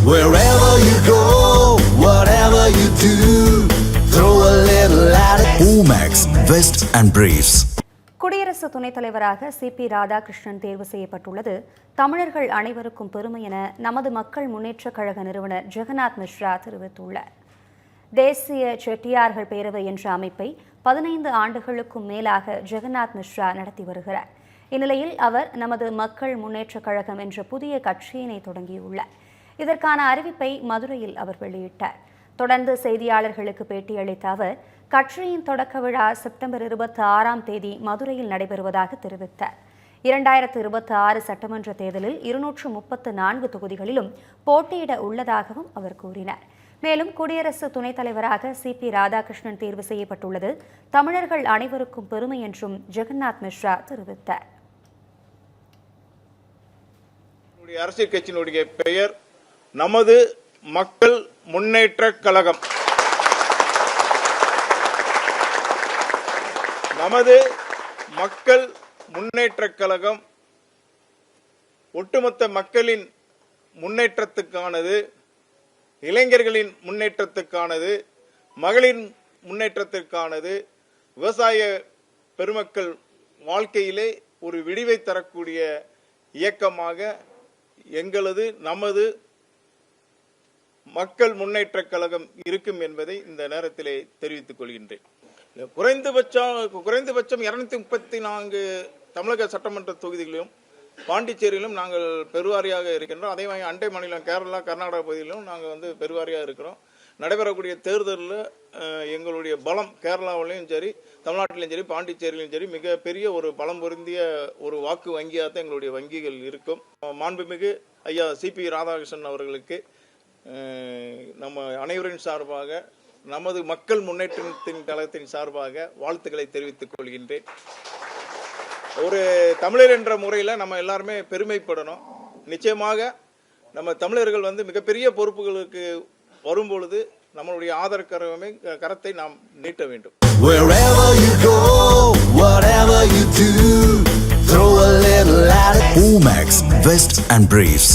Wherever you go, whatever you do, throw a little at it. Omax, Vest and Briefs. குடியரசு துணைத் தலைவராக CP Radhakrishnan தேர்வு செய்யப்பட்டுள்ளது தமிழர்கள் அனைவருக்கும் பெருமை என நமது மக்கள் முன்னேற்றக் கழக நிறுவனர் ஜெகநாத் மிஸ்ரா தெரிவித்துள்ளார். தேசிய செட்டியார்கள் பேரவை என்ற அமைப்பை 15 ஆண்டுகளுக்கும் மேலாக ஜெகநாத் மிஸ்ரா நடத்தி வருகிறார். இந்நிலையில் அவர் நமது மக்கள் முன்னேற்றக் கழகம் என்ற புதிய கட்சியினை தொடங்கியுள்ளார். இதற்கான அறிவிப்பை மதுரையில் அவர் வெளியிட்டார். தொடர்ந்து செய்தியாளர்களுக்கு பேட்டியளித்த அவர் கட்சியின் தொடக்க விழா செப்டம்பர் 26ஆம் தேதி மதுரையில் நடைபெறுவதாக தெரிவித்தார். 2026 சட்டமன்ற தேர்தலில் 234 தொகுதிகளிலும் போட்டியிட உள்ளதாகவும் அவர் கூறினார். மேலும் குடியரசு துணைத் தலைவராக சிபி ராதாகிருஷ்ணன் தேர்வு செய்யப்பட்டுள்ளது தமிழர்கள் அனைவருக்கும் பெருமை என்றும் ஜெகநாத் மிஸ்ரா தெரிவித்தார். அரசியல் கட்சியினுடைய பெயர் நமது மக்கள் முன்னேற்றக் கழகம். நமது மக்கள் முன்னேற்றக் கழகம் ஒட்டுமொத்த மக்களின் முன்னேற்றத்துக்கானது, இளைஞர்களின் முன்னேற்றத்துக்கானது, மகளிர் முன்னேற்றத்திற்கானது, விவசாய பெருமக்கள் வாழ்க்கையிலே ஒரு விடிவை தரக்கூடிய இயக்கமாக நமது மக்கள் முன்னேற்றக் கழகம் இருக்கும் என்பதை இந்த நேரத்திலே தெரிவித்துக் கொள்கின்றேன். குறைந்தபட்சம் 234 தமிழக சட்டமன்ற தொகுதிகளிலும் பாண்டிச்சேரியிலும் நாங்கள் பெருவாரியாக இருக்கின்றோம். அதே மாதிரி அண்டை மாநிலம் கேரளா, கர்நாடகா பகுதியிலும் நாங்கள் பெருவாரியாக இருக்கிறோம். நடைபெறக்கூடிய தேர்தலில் எங்களுடைய பலம் கேரளாவிலையும் சரி, தமிழ்நாட்டிலும் சரி, பாண்டிச்சேரியிலும் சரி மிகப்பெரிய ஒரு பலம் பொருந்திய ஒரு வாக்கு வங்கியாக தான் எங்களுடைய வங்கிகள் இருக்கும். மாண்புமிகு ஐயா சிபி ராதாகிருஷ்ணன் அவர்களுக்கு நம்ம அனைவரின் சார்பாக, நமது மக்கள் முன்னேற்றத்தின் கழகத்தின் சார்பாக வாழ்த்துக்களை தெரிவித்துக் கொள்கின்றேன். ஒரு தமிழர் என்ற முறையில் நம்ம எல்லாருமே பெருமைப்படணும். நிச்சயமாக நம்ம தமிழர்கள் மிகப்பெரிய பொறுப்புகளுக்கு வரும்பொழுது நம்மளுடைய ஆதரவு கரத்தை நாம் நீட்ட வேண்டும். Wherever you go, whatever you do, throw a little at it. Omax, Vest and Briefs.